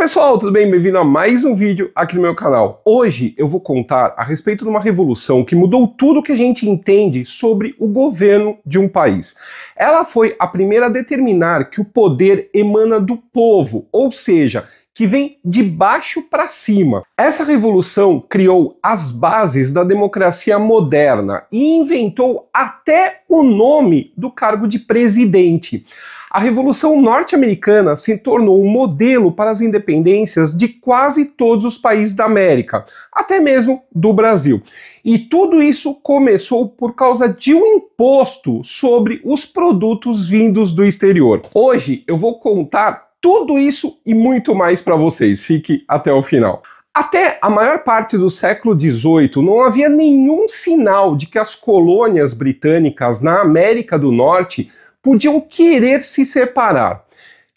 Pessoal, tudo bem? Bem-vindo a mais um vídeo aqui no meu canal. Hoje eu vou contar a respeito de uma revolução que mudou tudo que a gente entende sobre o governo de um país. Ela foi a primeira a determinar que o poder emana do povo, ou seja, que vem de baixo para cima. Essa revolução criou as bases da democracia moderna e inventou até o nome do cargo de presidente. A Revolução Norte-Americana se tornou um modelo para as independências de quase todos os países da América, até mesmo do Brasil. E tudo isso começou por causa de um imposto sobre os produtos vindos do exterior. Hoje eu vou contar tudo isso e muito mais para vocês. Fique até o final. Até a maior parte do século XVIII não havia nenhum sinal de que as colônias britânicas na América do Norte podiam querer se separar.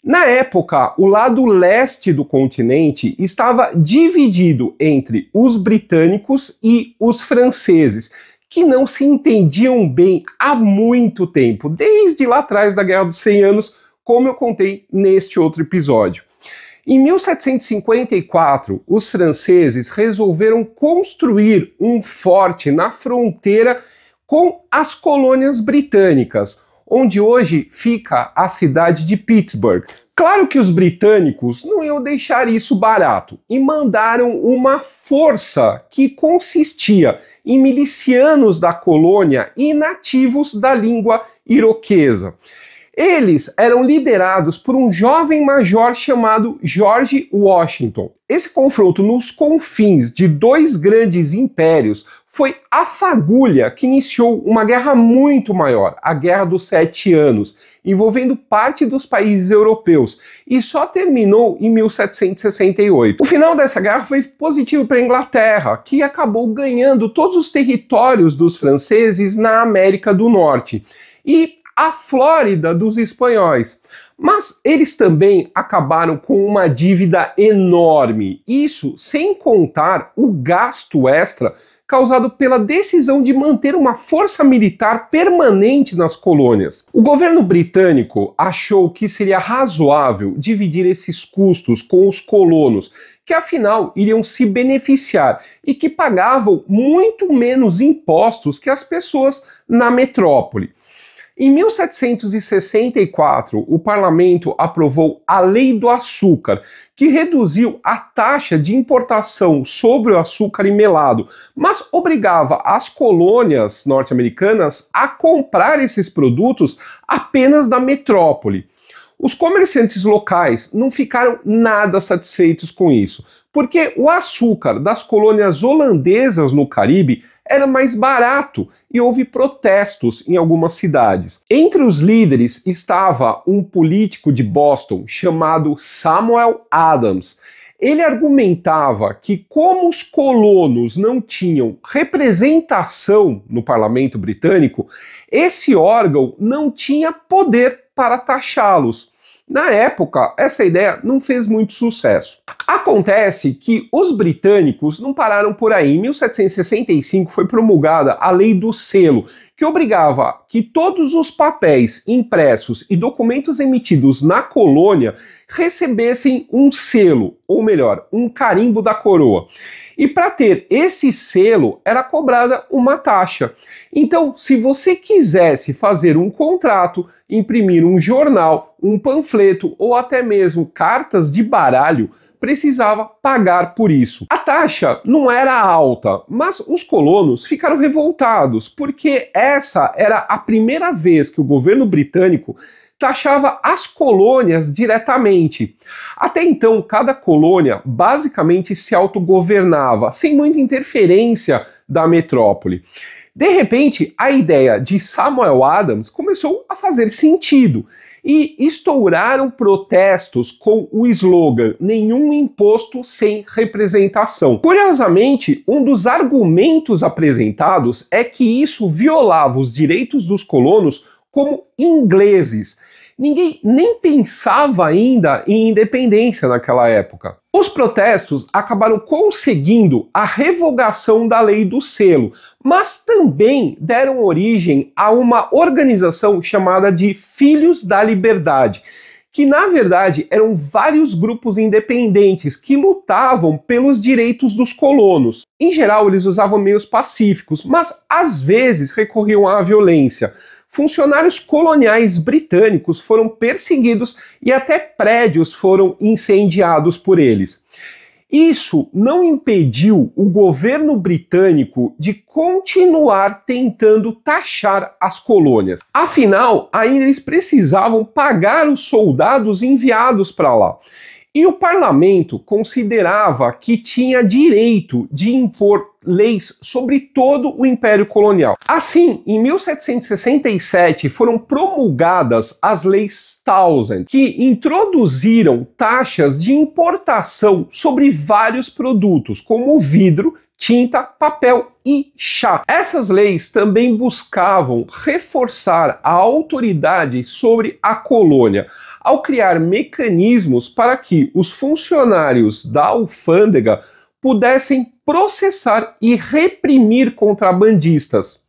Na época, o lado leste do continente estava dividido entre os britânicos e os franceses, que não se entendiam bem há muito tempo, desde lá atrás da Guerra dos 100 Anos, como eu contei neste outro episódio. Em 1754, os franceses resolveram construir um forte na fronteira com as colônias britânicas, onde hoje fica a cidade de Pittsburgh. Claro que os britânicos não iam deixar isso barato e mandaram uma força que consistia em milicianos da colônia e nativos da língua iroquesa. Eles eram liderados por um jovem major chamado George Washington. Esse confronto nos confins de dois grandes impérios foi a fagulha que iniciou uma guerra muito maior, a Guerra dos 7 Anos, envolvendo parte dos países europeus, e só terminou em 1768. O final dessa guerra foi positivo para a Inglaterra, que acabou ganhando todos os territórios dos franceses na América do Norte, e a Flórida dos espanhóis. Mas eles também acabaram com uma dívida enorme, isso sem contar o gasto extra causado pela decisão de manter uma força militar permanente nas colônias. O governo britânico achou que seria razoável dividir esses custos com os colonos, que afinal iriam se beneficiar e que pagavam muito menos impostos que as pessoas na metrópole. Em 1764, o parlamento aprovou a Lei do Açúcar, que reduziu a taxa de importação sobre o açúcar e melado, mas obrigava as colônias norte-americanas a comprar esses produtos apenas da metrópole. Os comerciantes locais não ficaram nada satisfeitos com isso, porque o açúcar das colônias holandesas no Caribe era mais barato e houve protestos em algumas cidades. Entre os líderes estava um político de Boston chamado Samuel Adams. Ele argumentava que, como os colonos não tinham representação no parlamento britânico, esse órgão não tinha poder para taxá-los. Na época, essa ideia não fez muito sucesso. Acontece que os britânicos não pararam por aí. Em 1765 foi promulgada a Lei do Selo, que obrigava que todos os papéis impressos e documentos emitidos na colônia recebessem um selo, ou melhor, um carimbo da coroa. E para ter esse selo era cobrada uma taxa. Então, se você quisesse fazer um contrato, imprimir um jornal, um panfleto ou até mesmo cartas de baralho, precisava pagar por isso. A taxa não era alta, mas os colonos ficaram revoltados, porque essa era a primeira vez que o governo britânico taxava as colônias diretamente. Até então, cada colônia basicamente se autogovernava, sem muita interferência da metrópole. De repente, a ideia de Samuel Adams começou a fazer sentido e estouraram protestos com o slogan "Nenhum imposto sem representação". Curiosamente, um dos argumentos apresentados é que isso violava os direitos dos colonos como ingleses. Ninguém nem pensava ainda em independência naquela época. Os protestos acabaram conseguindo a revogação da Lei do Selo, mas também deram origem a uma organização chamada de Filhos da Liberdade, que na verdade eram vários grupos independentes que lutavam pelos direitos dos colonos. Em geral, eles usavam meios pacíficos, mas às vezes recorriam à violência. Funcionários coloniais britânicos foram perseguidos e até prédios foram incendiados por eles. Isso não impediu o governo britânico de continuar tentando taxar as colônias. Afinal, ainda eles precisavam pagar os soldados enviados para lá. E o parlamento considerava que tinha direito de impor leis sobre todo o Império Colonial. Assim, em 1767 foram promulgadas as leis Townshend, que introduziram taxas de importação sobre vários produtos, como vidro, tinta, papel e chá. Essas leis também buscavam reforçar a autoridade sobre a colônia, ao criar mecanismos para que os funcionários da alfândega pudessem processar e reprimir contrabandistas.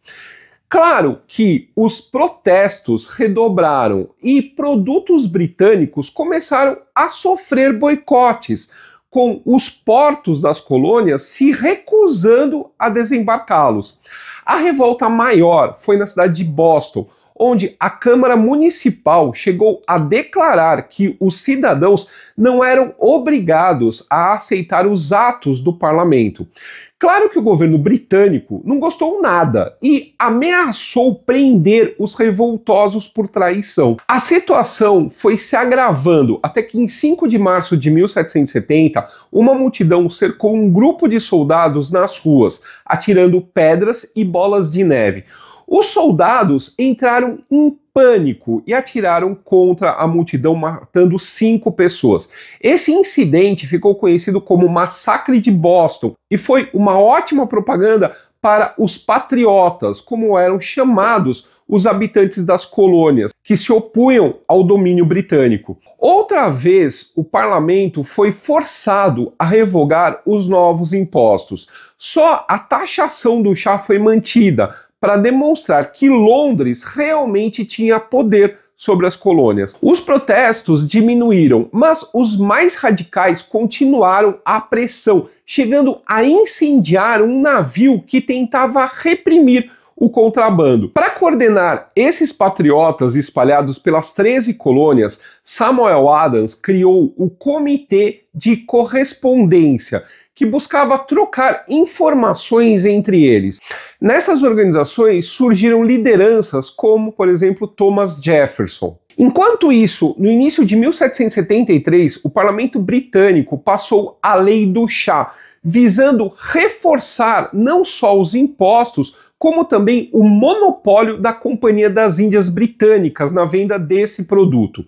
Claro que os protestos redobraram e produtos britânicos começaram a sofrer boicotes, com os portos das colônias se recusando a desembarcá-los. A revolta maior foi na cidade de Boston, onde a Câmara Municipal chegou a declarar que os cidadãos não eram obrigados a aceitar os atos do parlamento. Claro que o governo britânico não gostou nada e ameaçou prender os revoltosos por traição. A situação foi se agravando até que em 5 de março de 1770, uma multidão cercou um grupo de soldados nas ruas, atirando pedras e bolas de neve. Os soldados entraram em pânico e atiraram contra a multidão, matando 5 pessoas. Esse incidente ficou conhecido como Massacre de Boston e foi uma ótima propaganda para os patriotas, como eram chamados os habitantes das colônias, que se opunham ao domínio britânico. Outra vez, o parlamento foi forçado a revogar os novos impostos. Só a taxação do chá foi mantida, para demonstrar que Londres realmente tinha poder sobre as colônias. Os protestos diminuíram, mas os mais radicais continuaram a pressão, chegando a incendiar um navio que tentava reprimir o contrabando. Para coordenar esses patriotas espalhados pelas 13 colônias, Samuel Adams criou o Comitê de Correspondência, que buscava trocar informações entre eles. Nessas organizações surgiram lideranças como, por exemplo, Thomas Jefferson. Enquanto isso, no início de 1773, o parlamento britânico passou a Lei do Chá, visando reforçar não só os impostos, como também o monopólio da Companhia das Índias Britânicas na venda desse produto.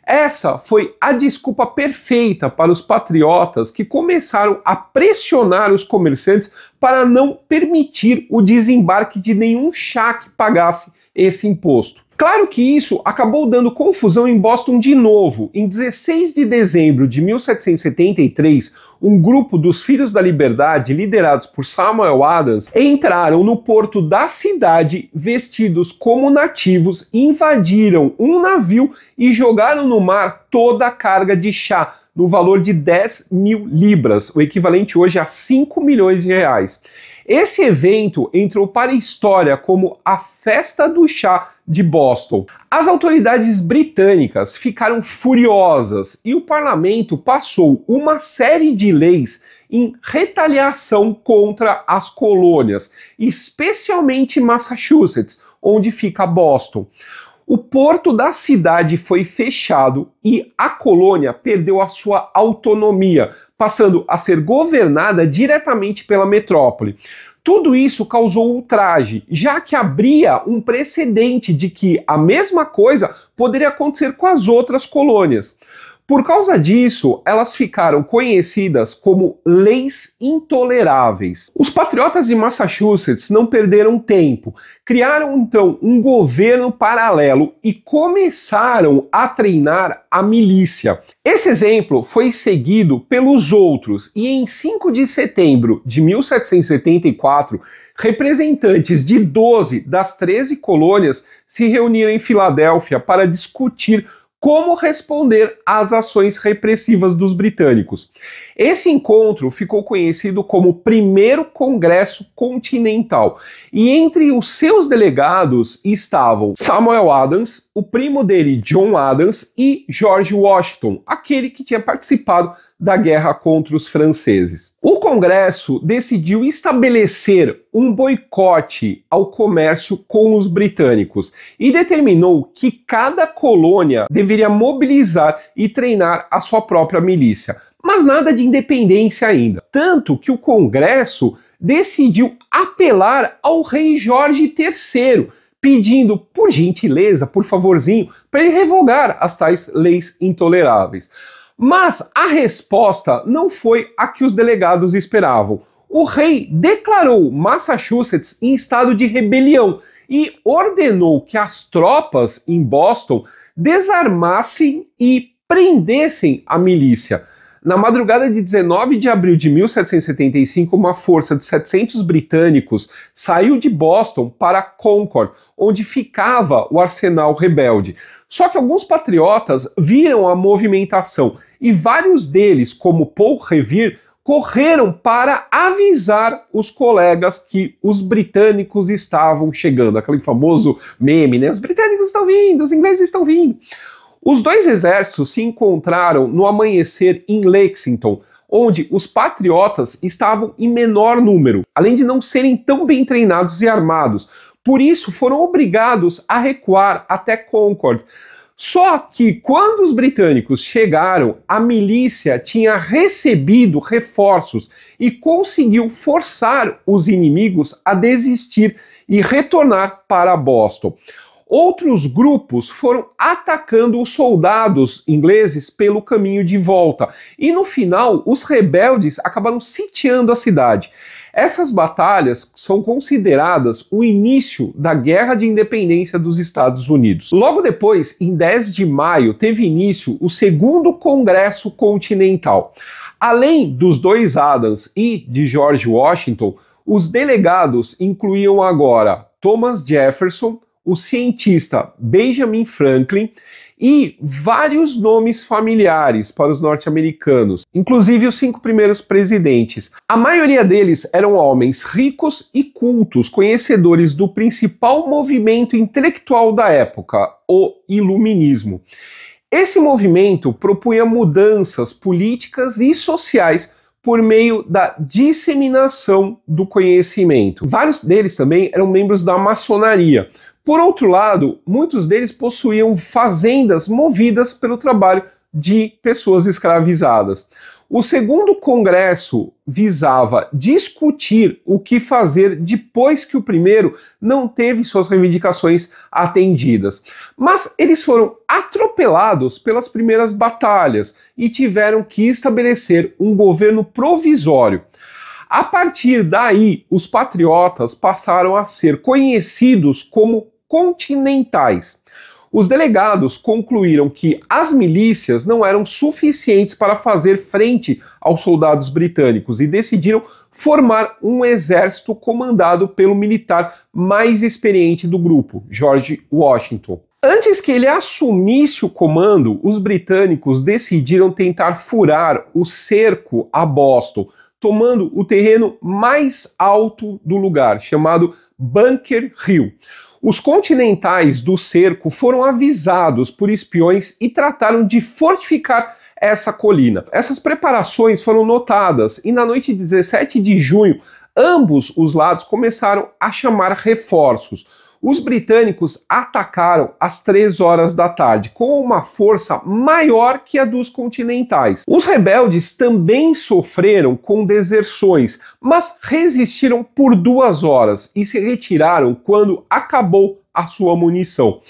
Essa foi a desculpa perfeita para os patriotas que começaram a pressionar os comerciantes para não permitir o desembarque de nenhum chá que pagasse esse imposto. Claro que isso acabou dando confusão em Boston de novo. Em 16 de dezembro de 1773, um grupo dos Filhos da Liberdade, liderados por Samuel Adams, entraram no porto da cidade vestidos como nativos, invadiram um navio e jogaram no mar toda a carga de chá, no valor de 10.000 libras, o equivalente hoje a 5 milhões de reais. Esse evento entrou para a história como a Festa do Chá de Boston. As autoridades britânicas ficaram furiosas e o parlamento passou uma série de leis em retaliação contra as colônias, especialmente Massachusetts, onde fica Boston. O porto da cidade foi fechado e a colônia perdeu a sua autonomia, passando a ser governada diretamente pela metrópole. Tudo isso causou ultraje, já que abria um precedente de que a mesma coisa poderia acontecer com as outras colônias. Por causa disso, elas ficaram conhecidas como leis intoleráveis. Os patriotas de Massachusetts não perderam tempo, criaram então um governo paralelo e começaram a treinar a milícia. Esse exemplo foi seguido pelos outros e em 5 de setembro de 1774, representantes de 12 das 13 colônias se reuniram em Filadélfia para discutir como responder às ações repressivas dos britânicos. Esse encontro ficou conhecido como Primeiro Congresso Continental, e entre os seus delegados estavam Samuel Adams, o primo dele, John Adams, e George Washington, aquele que tinha participado da guerra contra os franceses. O Congresso decidiu estabelecer um boicote ao comércio com os britânicos e determinou que cada colônia deveria mobilizar e treinar a sua própria milícia, mas nada de independência ainda. Tanto que o Congresso decidiu apelar ao rei Jorge III, pedindo, por gentileza, por favorzinho, para ele revogar as tais leis intoleráveis. Mas a resposta não foi a que os delegados esperavam. O rei declarou Massachusetts em estado de rebelião e ordenou que as tropas em Boston desarmassem e prendessem a milícia. Na madrugada de 19 de abril de 1775, uma força de 700 britânicos saiu de Boston para Concord, onde ficava o arsenal rebelde. Só que alguns patriotas viram a movimentação e vários deles, como Paul Revere, correram para avisar os colegas que os britânicos estavam chegando. Aquele famoso meme, né? Os britânicos estão vindo, os ingleses estão vindo. Os dois exércitos se encontraram no amanhecer em Lexington, onde os patriotas estavam em menor número, além de não serem tão bem treinados e armados. Por isso, foram obrigados a recuar até Concord. Só que, quando os britânicos chegaram, a milícia tinha recebido reforços e conseguiu forçar os inimigos a desistir e retornar para Boston. Outros grupos foram atacando os soldados ingleses pelo caminho de volta, e no final os rebeldes acabaram sitiando a cidade. Essas batalhas são consideradas o início da Guerra de Independência dos Estados Unidos. Logo depois, em 10 de maio, teve início o Segundo Congresso Continental. Além dos dois Adams e de George Washington, os delegados incluíam agora Thomas Jefferson, o cientista Benjamin Franklin e vários nomes familiares para os norte-americanos, inclusive os 5 primeiros presidentes. A maioria deles eram homens ricos e cultos, conhecedores do principal movimento intelectual da época, o Iluminismo. Esse movimento propunha mudanças políticas e sociais por meio da disseminação do conhecimento. Vários deles também eram membros da maçonaria. Por outro lado, muitos deles possuíam fazendas movidas pelo trabalho de pessoas escravizadas. O segundo congresso visava discutir o que fazer depois que o primeiro não teve suas reivindicações atendidas. Mas eles foram atropelados pelas primeiras batalhas e tiveram que estabelecer um governo provisório. A partir daí, os patriotas passaram a ser conhecidos como continentais. Os delegados concluíram que as milícias não eram suficientes para fazer frente aos soldados britânicos e decidiram formar um exército comandado pelo militar mais experiente do grupo, George Washington. Antes que ele assumisse o comando, os britânicos decidiram tentar furar o cerco a Boston, tomando o terreno mais alto do lugar, chamado Bunker Hill. Os continentais do cerco foram avisados por espiões e trataram de fortificar essa colina. Essas preparações foram notadas e na noite de 17 de junho, ambos os lados começaram a chamar reforços. Os britânicos atacaram às 3 horas da tarde, com uma força maior que a dos continentais. Os rebeldes também sofreram com deserções, mas resistiram por 2 horas e se retiraram quando acabou a sua munição.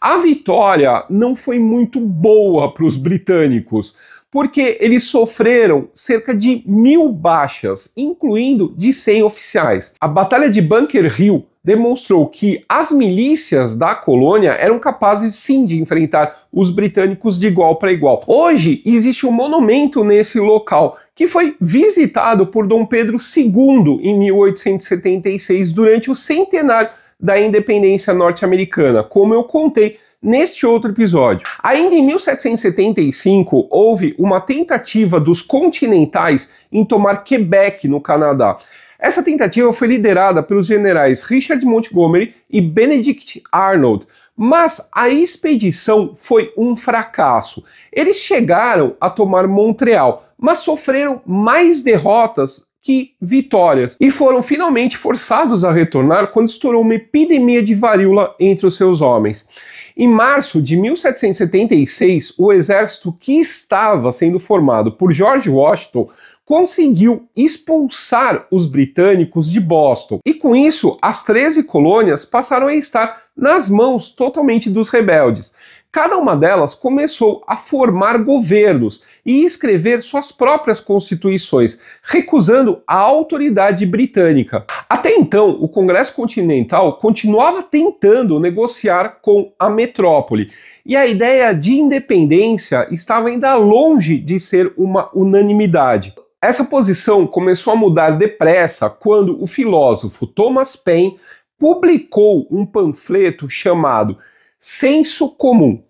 A vitória não foi muito boa para os britânicos, porque eles sofreram cerca de 1000 baixas, incluindo de 100 oficiais. A Batalha de Bunker Hill demonstrou que as milícias da colônia eram capazes sim de enfrentar os britânicos de igual para igual. Hoje existe um monumento nesse local que foi visitado por Dom Pedro II em 1876 durante o centenário da independência norte-americana, como eu contei neste outro episódio. Ainda em 1775, houve uma tentativa dos continentais em tomar Quebec, no Canadá. Essa tentativa foi liderada pelos generais Richard Montgomery e Benedict Arnold, mas a expedição foi um fracasso. Eles chegaram a tomar Montreal, mas sofreram mais derrotas que vitórias e foram finalmente forçados a retornar quando estourou uma epidemia de varíola entre os seus homens. Em março de 1776, o exército que estava sendo formado por George Washington conseguiu expulsar os britânicos de Boston. E com isso, as 13 colônias passaram a estar nas mãos totalmente dos rebeldes. Cada uma delas começou a formar governos e escrever suas próprias constituições, recusando a autoridade britânica. Até então, o Congresso Continental continuava tentando negociar com a metrópole, e a ideia de independência estava ainda longe de ser uma unanimidade. Essa posição começou a mudar depressa quando o filósofo Thomas Paine publicou um panfleto chamado Senso Comum.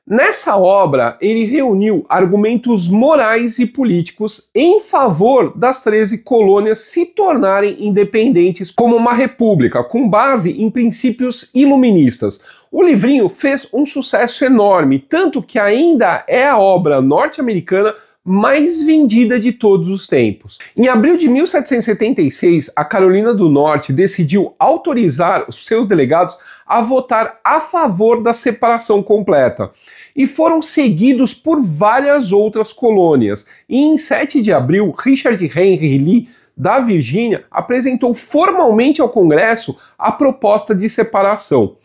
Nessa obra, ele reuniu argumentos morais e políticos em favor das 13 colônias se tornarem independentes como uma república, com base em princípios iluministas. O livrinho fez um sucesso enorme, tanto que ainda é a obra norte-americana mais vendida de todos os tempos. Em abril de 1776, a Carolina do Norte decidiu autorizar os seus delegados a votar a favor da separação completa, e foram seguidos por várias outras colônias. E em 7 de abril, Richard Henry Lee, da Virgínia, apresentou formalmente ao Congresso a proposta de separação.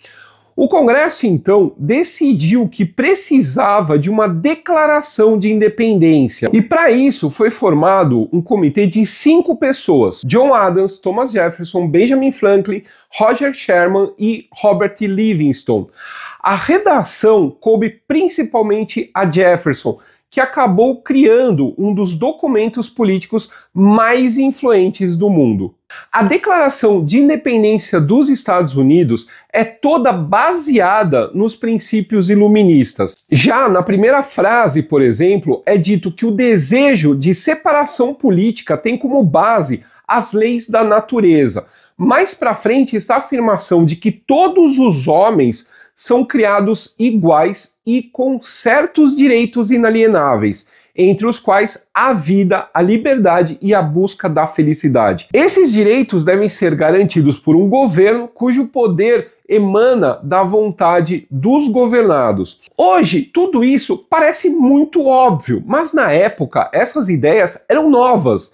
O Congresso, então, decidiu que precisava de uma declaração de independência. E para isso foi formado um comitê de 5 pessoas: John Adams, Thomas Jefferson, Benjamin Franklin, Roger Sherman e Robert Livingston. A redação coube principalmente a Jefferson, que acabou criando um dos documentos políticos mais influentes do mundo. A Declaração de Independência dos Estados Unidos é toda baseada nos princípios iluministas. Já na primeira frase, por exemplo, é dito que o desejo de separação política tem como base as leis da natureza. Mais para frente está a afirmação de que todos os homens são criados iguais e com certos direitos inalienáveis, entre os quais a vida, a liberdade e a busca da felicidade. Esses direitos devem ser garantidos por um governo cujo poder emana da vontade dos governados. Hoje, tudo isso parece muito óbvio, mas na época essas ideias eram novas.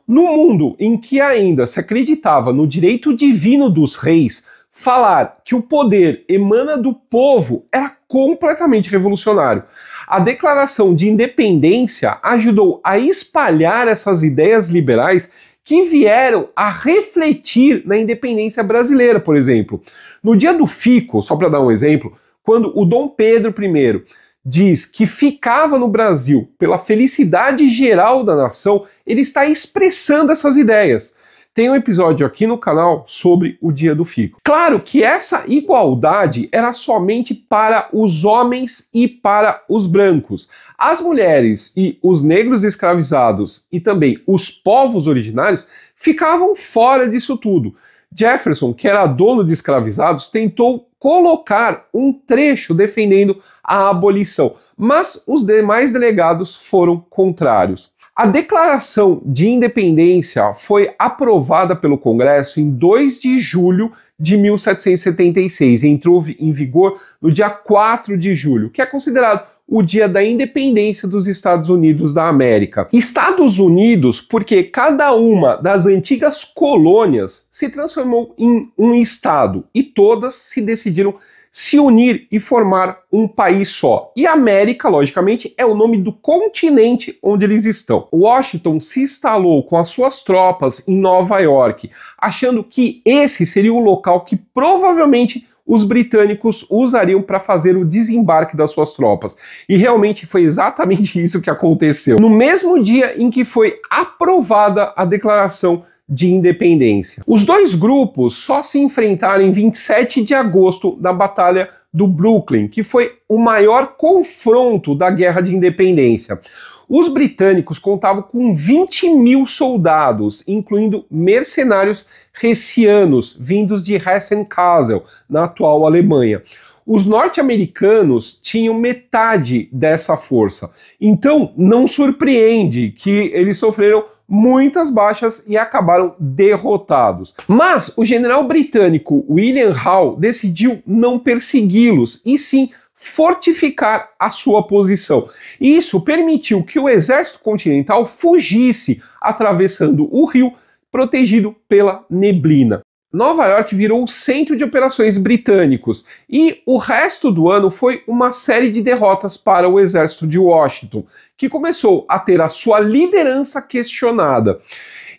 No mundo em que ainda se acreditava no direito divino dos reis, falar que o poder emana do povo era completamente revolucionário. A Declaração de Independência ajudou a espalhar essas ideias liberais que vieram a refletir na independência brasileira, por exemplo. No dia do fico, só para dar um exemplo, quando o Dom Pedro I diz que ficava no Brasil pela felicidade geral da nação, ele está expressando essas ideias. Tem um episódio aqui no canal sobre o dia do fico. Claro que essa igualdade era somente para os homens e para os brancos. As mulheres e os negros escravizados e também os povos originários ficavam fora disso tudo. Jefferson, que era dono de escravizados, tentou colocar um trecho defendendo a abolição, mas os demais delegados foram contrários. A Declaração de Independência foi aprovada pelo Congresso em 2 de julho de 1776 e entrou em vigor no dia 4 de julho, que é considerado o dia da independência dos Estados Unidos da América. Estados Unidos porque cada uma das antigas colônias se transformou em um estado e todas se decidiram se unir e formar um país só. E América, logicamente, é o nome do continente onde eles estão. Washington se instalou com as suas tropas em Nova York, achando que esse seria o local que provavelmente os britânicos usariam para fazer o desembarque das suas tropas. E realmente foi exatamente isso que aconteceu. No mesmo dia em que foi aprovada a Declaração de independência. Os dois grupos só se enfrentaram em 27 de agosto na Batalha do Brooklyn, que foi o maior confronto da Guerra de Independência. Os britânicos contavam com 20 mil soldados, incluindo mercenários hessianos, vindos de Hessen-Kassel, na atual Alemanha. Os norte-americanos tinham metade dessa força, então não surpreende que eles sofreram muitas baixas e acabaram derrotados. Mas o general britânico William Howe decidiu não persegui-los, e sim fortificar a sua posição. Isso permitiu que o exército continental fugisse atravessando o rio, protegido pela neblina. Nova York virou o centro de operações britânicos e o resto do ano foi uma série de derrotas para o exército de Washington, que começou a ter a sua liderança questionada.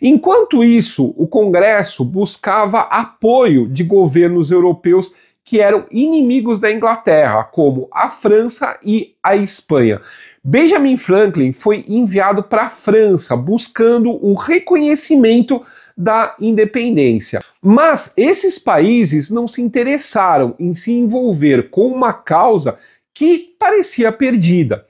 Enquanto isso, o Congresso buscava apoio de governos europeus que eram inimigos da Inglaterra, como a França e a Espanha. Benjamin Franklin foi enviado para a França, buscando o reconhecimento da independência. Mas esses países não se interessaram em se envolver com uma causa que parecia perdida.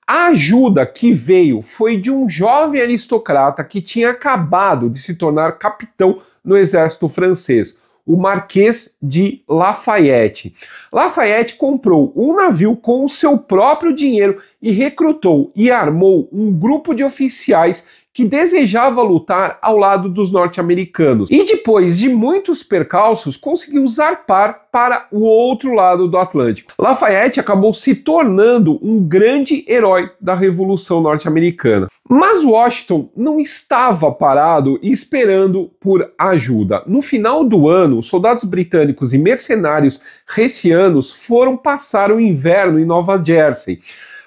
A ajuda que veio foi de um jovem aristocrata que tinha acabado de se tornar capitão no exército francês, o Marquês de Lafayette. Lafayette comprou um navio com o seu próprio dinheiro e recrutou e armou um grupo de oficiais que desejava lutar ao lado dos norte-americanos. E depois de muitos percalços, conseguiu zarpar para o outro lado do Atlântico. Lafayette acabou se tornando um grande herói da Revolução Norte-Americana. Mas Washington não estava parado e esperando por ajuda. No final do ano, soldados britânicos e mercenários hessianos foram passar o inverno em Nova Jersey.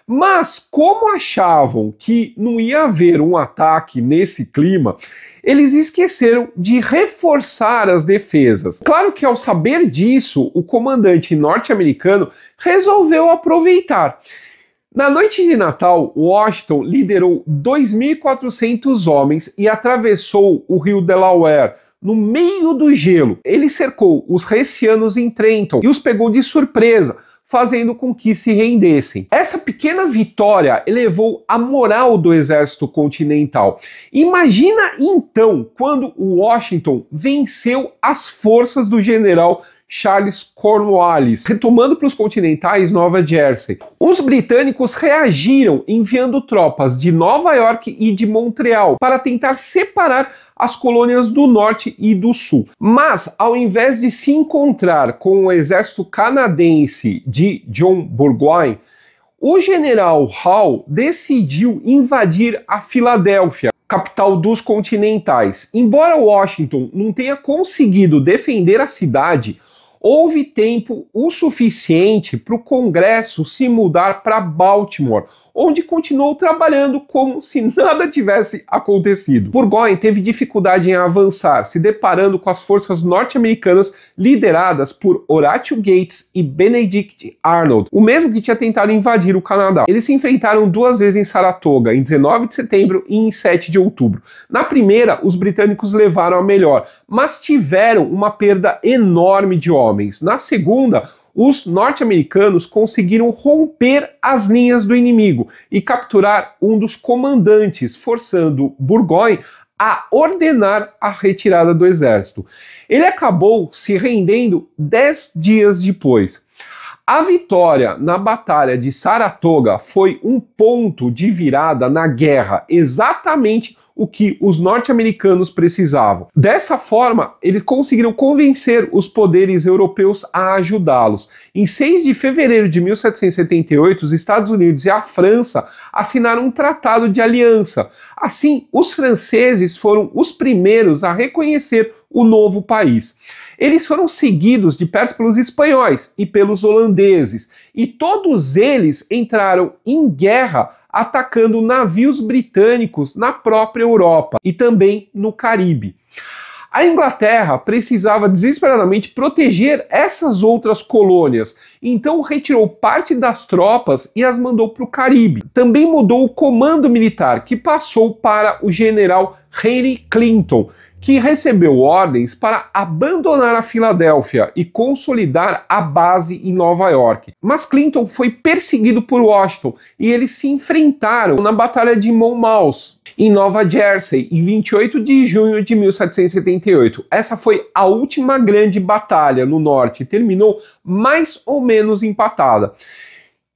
Mas como achavam que não ia haver um ataque nesse clima, eles esqueceram de reforçar as defesas. Claro que ao saber disso, o comandante norte-americano resolveu aproveitar. Na noite de Natal, Washington liderou 2.400 homens e atravessou o rio Delaware no meio do gelo. Ele cercou os hessianos em Trenton e os pegou de surpresa, fazendo com que se rendessem. Essa pequena vitória elevou a moral do exército continental. Imagina então quando Washington venceu as forças do general Charles Cornwallis, retomando para os continentais Nova Jersey. Os britânicos reagiram enviando tropas de Nova York e de Montreal para tentar separar as colônias do norte e do sul. Mas, ao invés de se encontrar com o exército canadense de John Burgoyne, o general Howe decidiu invadir a Filadélfia, capital dos continentais. Embora Washington não tenha conseguido defender a cidade, houve tempo o suficiente para o Congresso se mudar para Baltimore, onde continuou trabalhando como se nada tivesse acontecido. Burgoyne teve dificuldade em avançar, se deparando com as forças norte-americanas lideradas por Horatio Gates e Benedict Arnold, o mesmo que tinha tentado invadir o Canadá. Eles se enfrentaram duas vezes em Saratoga, em 19 de setembro e em 7 de outubro. Na primeira, os britânicos levaram a melhor, mas tiveram uma perda enorme de homens. Na segunda, os norte-americanos conseguiram romper as linhas do inimigo e capturar um dos comandantes, forçando Burgoyne a ordenar a retirada do exército. Ele acabou se rendendo 10 dias depois. A vitória na Batalha de Saratoga foi um ponto de virada na guerra, exatamente o que os norte-americanos precisavam. Dessa forma, eles conseguiram convencer os poderes europeus a ajudá-los. Em 6 de fevereiro de 1778, os Estados Unidos e a França assinaram um tratado de aliança. Assim, os franceses foram os primeiros a reconhecer o novo país. Eles foram seguidos de perto pelos espanhóis e pelos holandeses, e todos eles entraram em guerra atacando navios britânicos na própria Europa e também no Caribe. A Inglaterra precisava desesperadamente proteger essas outras colônias, então retirou parte das tropas e as mandou para o Caribe. Também mudou o comando militar, que passou para o general Henry Clinton, que recebeu ordens para abandonar a Filadélfia e consolidar a base em Nova York. Mas Clinton foi perseguido por Washington e eles se enfrentaram na Batalha de Monmouth, em Nova Jersey, em 28 de junho de 1778. Essa foi a última grande batalha no norte, terminou mais ou menos empatada.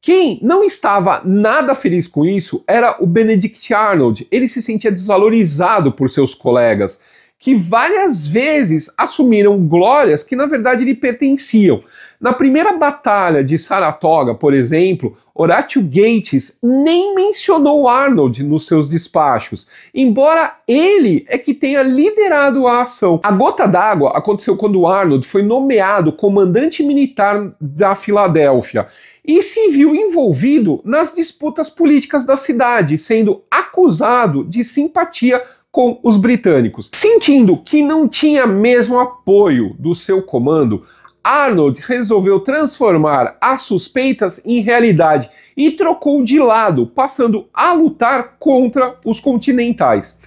Quem não estava nada feliz com isso era o Benedict Arnold. Ele se sentia desvalorizado por seus colegas, que várias vezes assumiram glórias que na verdade lhe pertenciam. Na primeira batalha de Saratoga, por exemplo, Horatio Gates nem mencionou Arnold nos seus despachos, embora ele é que tenha liderado a ação. A gota d'água aconteceu quando Arnold foi nomeado comandante militar da Filadélfia e se viu envolvido nas disputas políticas da cidade, sendo acusado de simpatia com os britânicos. Sentindo que não tinha mesmo apoio do seu comando, Arnold resolveu transformar as suspeitas em realidade e trocou de lado, passando a lutar contra os continentais.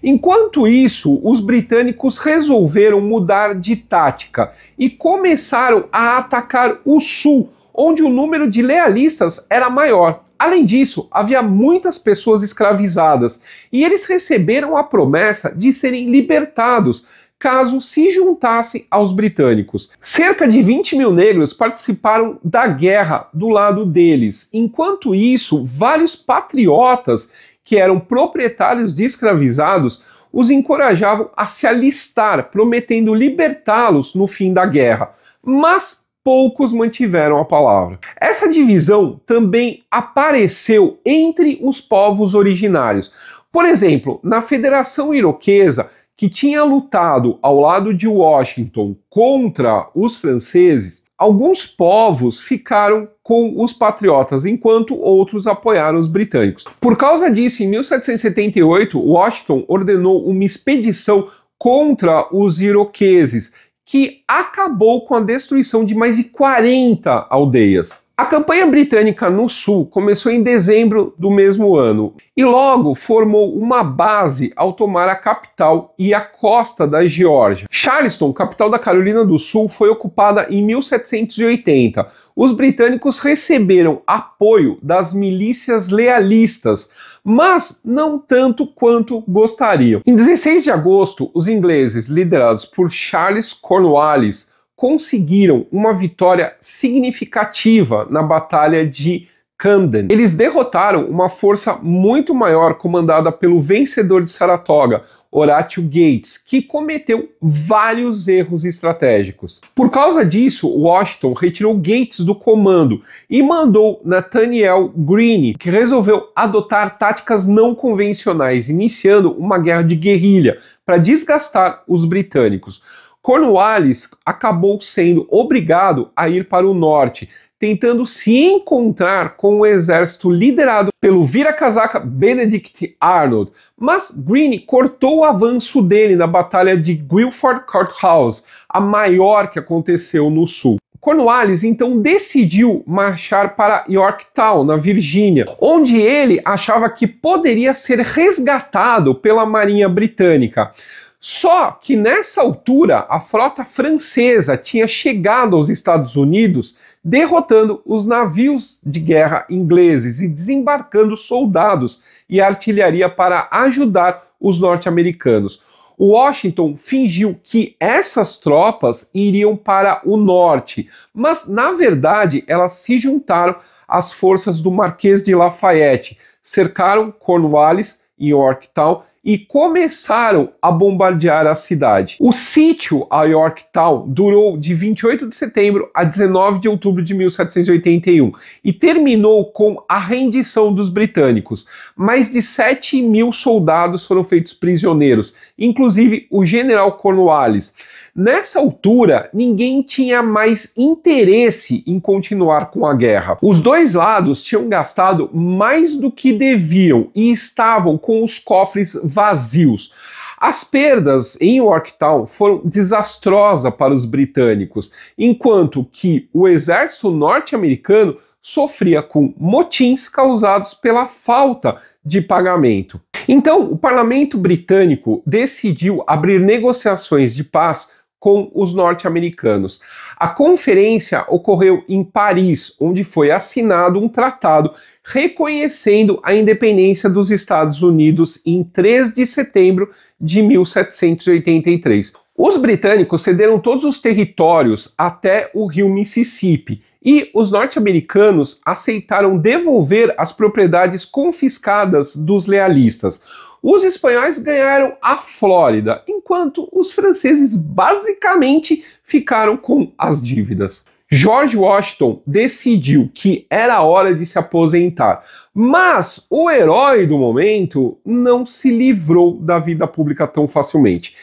Enquanto isso, os britânicos resolveram mudar de tática e começaram a atacar o sul, onde o número de lealistas era maior. Além disso, havia muitas pessoas escravizadas e eles receberam a promessa de serem libertados caso se juntassem aos britânicos. Cerca de 20 mil negros participaram da guerra do lado deles. Enquanto isso, vários patriotas que eram proprietários de escravizados os encorajavam a se alistar, prometendo libertá-los no fim da guerra. Mas poucos mantiveram a palavra. Essa divisão também apareceu entre os povos originários. Por exemplo, na Federação Iroquesa, que tinha lutado ao lado de Washington contra os franceses, alguns povos ficaram com os patriotas, enquanto outros apoiaram os britânicos. Por causa disso, em 1778, Washington ordenou uma expedição contra os iroqueses, que acabou com a destruição de mais de 40 aldeias. A campanha britânica no sul começou em dezembro do mesmo ano e logo formou uma base ao tomar a capital e a costa da Geórgia. Charleston, capital da Carolina do Sul, foi ocupada em 1780. Os britânicos receberam apoio das milícias lealistas, mas não tanto quanto gostariam. Em 16 de agosto, os ingleses, liderados por Charles Cornwallis, conseguiram uma vitória significativa na Batalha de Camden. Eles derrotaram uma força muito maior comandada pelo vencedor de Saratoga, Horatio Gates, que cometeu vários erros estratégicos. Por causa disso, Washington retirou Gates do comando e mandou Nathaniel Greene, que resolveu adotar táticas não convencionais, iniciando uma guerra de guerrilha para desgastar os britânicos. Cornwallis acabou sendo obrigado a ir para o norte, tentando se encontrar com o exército liderado pelo vira-casaca Benedict Arnold, mas Greene cortou o avanço dele na Batalha de Guilford Courthouse, a maior que aconteceu no sul. Cornwallis então decidiu marchar para Yorktown, na Virgínia, onde ele achava que poderia ser resgatado pela Marinha Britânica. Só que nessa altura a frota francesa tinha chegado aos Estados Unidos, derrotando os navios de guerra ingleses e desembarcando soldados e artilharia para ajudar os norte-americanos. Washington fingiu que essas tropas iriam para o norte, mas na verdade elas se juntaram às forças do Marquês de Lafayette, cercaram Cornwallis em Yorktown e começaram a bombardear a cidade. O sítio a Yorktown durou de 28 de setembro a 19 de outubro de 1781 e terminou com a rendição dos britânicos. Mais de 7 mil soldados foram feitos prisioneiros, inclusive o general Cornwallis. Nessa altura, ninguém tinha mais interesse em continuar com a guerra. Os dois lados tinham gastado mais do que deviam e estavam com os cofres vazios. As perdas em Yorktown foram desastrosas para os britânicos, enquanto que o exército norte-americano sofria com motins causados pela falta de pagamento. Então, o parlamento britânico decidiu abrir negociações de paz com os norte-americanos. A conferência ocorreu em Paris, onde foi assinado um tratado reconhecendo a independência dos Estados Unidos em 3 de setembro de 1783. Os britânicos cederam todos os territórios até o rio Mississippi e os norte-americanos aceitaram devolver as propriedades confiscadas dos lealistas. Os espanhóis ganharam a Flórida, enquanto os franceses basicamente ficaram com as dívidas. George Washington decidiu que era hora de se aposentar, mas o herói do momento não se livrou da vida pública tão facilmente.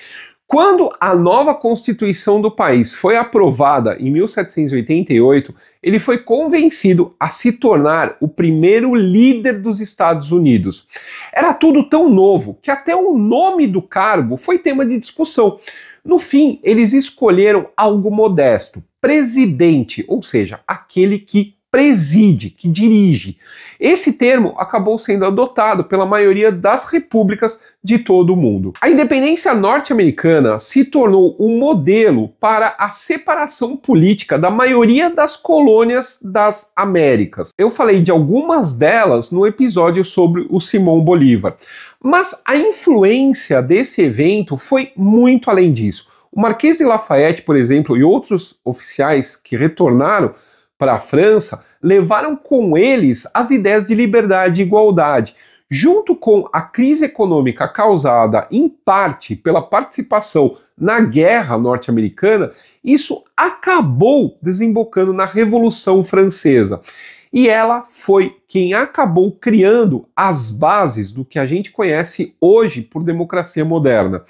Quando a nova Constituição do país foi aprovada em 1788, ele foi convencido a se tornar o primeiro líder dos Estados Unidos. Era tudo tão novo que até o nome do cargo foi tema de discussão. No fim, eles escolheram algo modesto: presidente, ou seja, aquele que preside, que dirige. Esse termo acabou sendo adotado pela maioria das repúblicas de todo o mundo. A independência norte-americana se tornou um modelo para a separação política da maioria das colônias das Américas. Eu falei de algumas delas no episódio sobre o Simão Bolívar, mas a influência desse evento foi muito além disso. O Marquês de Lafayette, por exemplo, e outros oficiais que retornaram para a França, levaram com eles as ideias de liberdade e igualdade. Junto com a crise econômica causada, em parte, pela participação na guerra norte-americana, isso acabou desembocando na Revolução Francesa. E ela foi quem acabou criando as bases do que a gente conhece hoje por democracia moderna,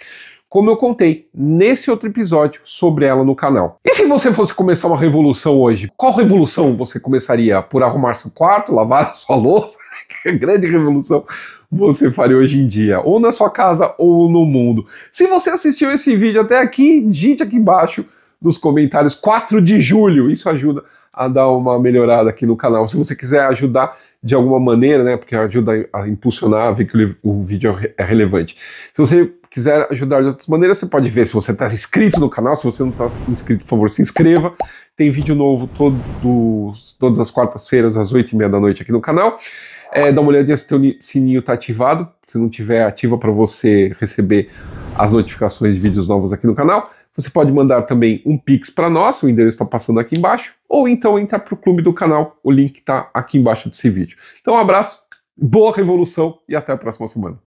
como eu contei nesse outro episódio sobre ela no canal. E se você fosse começar uma revolução hoje, qual revolução você começaria? Por arrumar seu quarto, lavar a sua louça? Que grande revolução você faria hoje em dia, ou na sua casa ou no mundo. Se você assistiu esse vídeo até aqui, digite aqui embaixo nos comentários 4 de julho, isso ajuda a dar uma melhorada aqui no canal. Se você quiser ajudar de alguma maneira, né, porque ajuda a impulsionar, a ver que o vídeo é relevante. Se você quiser ajudar de outras maneiras, você pode ver se você está inscrito no canal. Se você não está inscrito, por favor, se inscreva. Tem vídeo novo todas as quartas-feiras, às 8h30 da noite aqui no canal. Dá uma olhadinha se o teu sininho está ativado. Se não tiver, ativa para você receber as notificações de vídeos novos aqui no canal. Você pode mandar também um Pix para nós, o endereço está passando aqui embaixo, ou então entrar para o clube do canal, o link está aqui embaixo desse vídeo. Então um abraço, boa revolução e até a próxima semana.